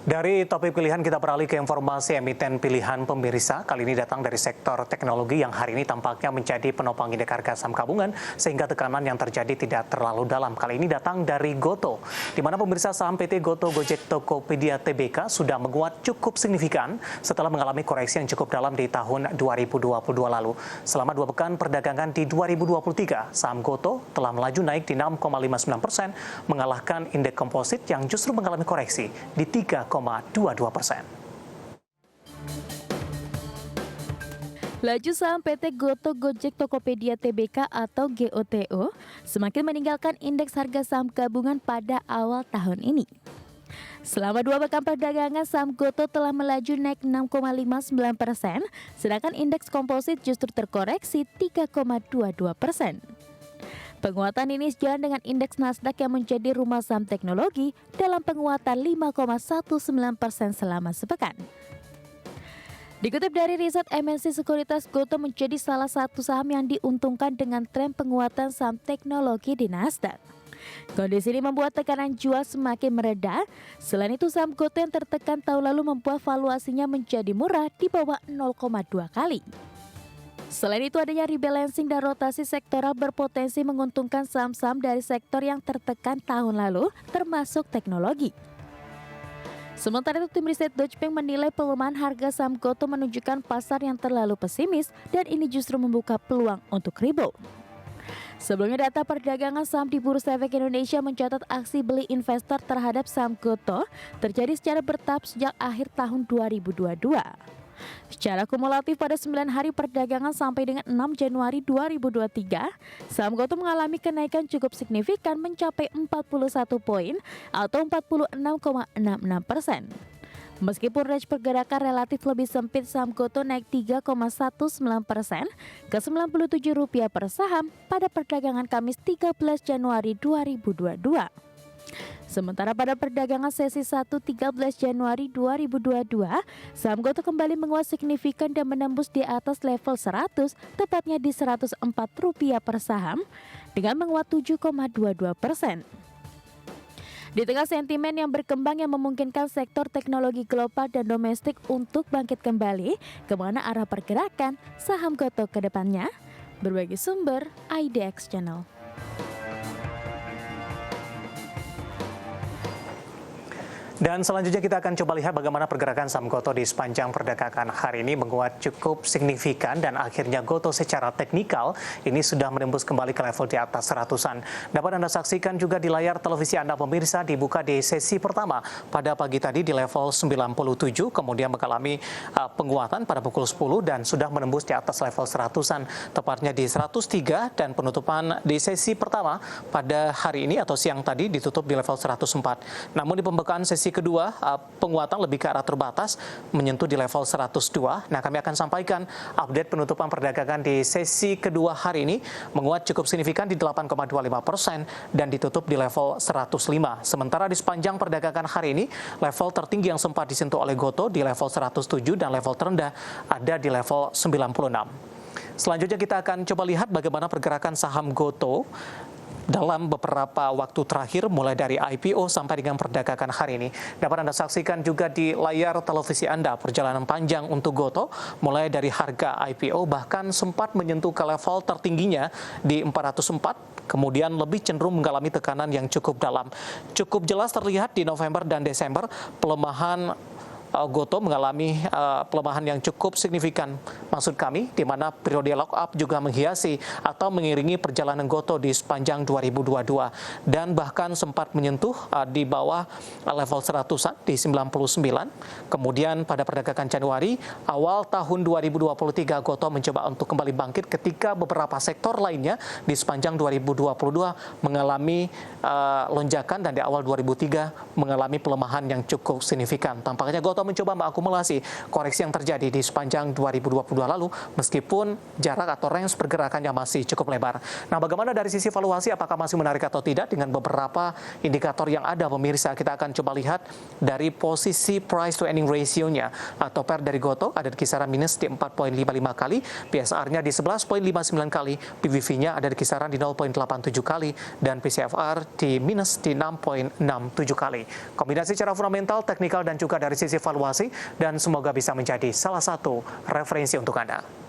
Dari topik pilihan kita beralih ke informasi emiten pilihan pemirsa. Kali ini datang dari sektor teknologi yang hari ini tampaknya menjadi penopang indeks harga saham gabungan sehingga tekanan yang terjadi tidak terlalu dalam. Kali ini datang dari Gotoh, di mana pemirsa saham PT Gotoh Gojek Tokopedia Tbk sudah menguat cukup signifikan setelah mengalami koreksi yang cukup dalam di tahun 2022 lalu. Selama 2 pekan perdagangan di 2023, saham Gotoh telah melaju naik di 6,59%, mengalahkan indeks komposit yang justru mengalami koreksi di 3,22%. Laju saham PT Gotoh Gojek Tokopedia Tbk atau GOTO semakin meninggalkan indeks harga saham gabungan pada awal tahun ini. Selama 2 pekan perdagangan, saham Gotoh telah melaju naik 6,59%, sedangkan indeks komposit justru terkoreksi 3,22%. Penguatan ini sejalan dengan indeks Nasdaq yang menjadi rumah saham teknologi dalam penguatan 5,19% selama sepekan. Dikutip dari riset MNC Sekuritas, Gotoh menjadi salah satu saham yang diuntungkan dengan tren penguatan saham teknologi di Nasdaq. Kondisi ini membuat tekanan jual semakin mereda. Selain itu, saham Gotoh yang tertekan tahun lalu membuat valuasinya menjadi murah di bawah 0,2 kali. Selain itu, adanya rebalancing dan rotasi sektoral berpotensi menguntungkan saham-saham dari sektor yang tertekan tahun lalu, termasuk teknologi. Sementara itu, tim riset Deutsche Bank menilai pelemahan harga saham Gotoh menunjukkan pasar yang terlalu pesimis dan ini justru membuka peluang untuk rebound. Sebelumnya, data perdagangan saham di Bursa Efek Indonesia mencatat aksi beli investor terhadap saham Gotoh terjadi secara bertahap sejak akhir tahun 2022. Secara kumulatif pada 9 hari perdagangan sampai dengan 6 Januari 2023, saham Gotoh mengalami kenaikan cukup signifikan mencapai 41 poin atau 46,66%. Meskipun range pergerakan relatif lebih sempit, saham Gotoh naik 3,19% ke Rp97 per saham pada perdagangan Kamis 13 Januari 2022. Sementara pada perdagangan sesi 1 13 Januari 2022, saham Gotoh kembali menguat signifikan dan menembus di atas level 100, tepatnya di Rp104 per saham, dengan menguat 7,22%. Di tengah sentimen yang berkembang yang memungkinkan sektor teknologi global dan domestik untuk bangkit kembali, kemana arah pergerakan saham Gotoh ke depannya? Berbagai sumber, IDX Channel. Dan selanjutnya kita akan coba lihat bagaimana pergerakan saham Gotoh di sepanjang perdagangan hari ini menguat cukup signifikan dan akhirnya Gotoh secara teknikal ini sudah menembus kembali ke level di atas seratusan. Dapat Anda saksikan juga di layar televisi Anda pemirsa, dibuka di sesi pertama pada pagi tadi di level 97, kemudian mengalami penguatan pada pukul 10 dan sudah menembus di atas level seratusan, tepatnya di 103 dan penutupan di sesi pertama pada hari ini atau siang tadi ditutup di level 104. Namun di pembukaan sesi kedua, penguatan lebih ke arah terbatas menyentuh di level 102. Nah, kami akan sampaikan update penutupan perdagangan di sesi kedua hari ini menguat cukup signifikan di 8,25% dan ditutup di level 105. Sementara di sepanjang perdagangan hari ini, level tertinggi yang sempat disentuh oleh Gotoh di level 107 dan level terendah ada di level 96. Selanjutnya kita akan coba lihat bagaimana pergerakan saham Gotoh dalam beberapa waktu terakhir mulai dari IPO sampai dengan perdagangan hari ini. Dapat Anda saksikan juga di layar televisi Anda perjalanan panjang untuk Gotoh mulai dari harga IPO bahkan sempat menyentuh ke level tertingginya di 404, kemudian lebih cenderung mengalami tekanan yang cukup dalam. Cukup jelas terlihat di November dan Desember pelemahan Gotoh mengalami pelemahan yang cukup signifikan. Maksud kami, di mana periode lock-up juga menghiasi atau mengiringi perjalanan Gotoh di sepanjang 2022 dan bahkan sempat menyentuh di bawah level 100-an di 99. Kemudian pada perdagangan Januari, awal tahun 2023, Gotoh mencoba untuk kembali bangkit ketika beberapa sektor lainnya di sepanjang 2022 mengalami lonjakan dan di awal 2003 mengalami pelemahan yang cukup signifikan. Tampaknya Gotoh Gotoh mencoba mengakumulasi koreksi yang terjadi di sepanjang 2022 lalu meskipun jarak atau range pergerakannya masih cukup lebar. Nah, bagaimana dari sisi valuasi, apakah masih menarik atau tidak dengan beberapa indikator yang ada pemirsa? Kita akan coba lihat dari posisi price to earning ratio-nya atau PER dari Gotoh ada di kisaran minus di 4,55 kali, PSR-nya di 11,59 kali, PBV-nya ada di kisaran di 0,87 kali, dan PCFR di minus di 6,67 kali. Kombinasi secara fundamental, teknikal, dan juga dari sisi valuasi, dan semoga bisa menjadi salah satu referensi untuk Anda.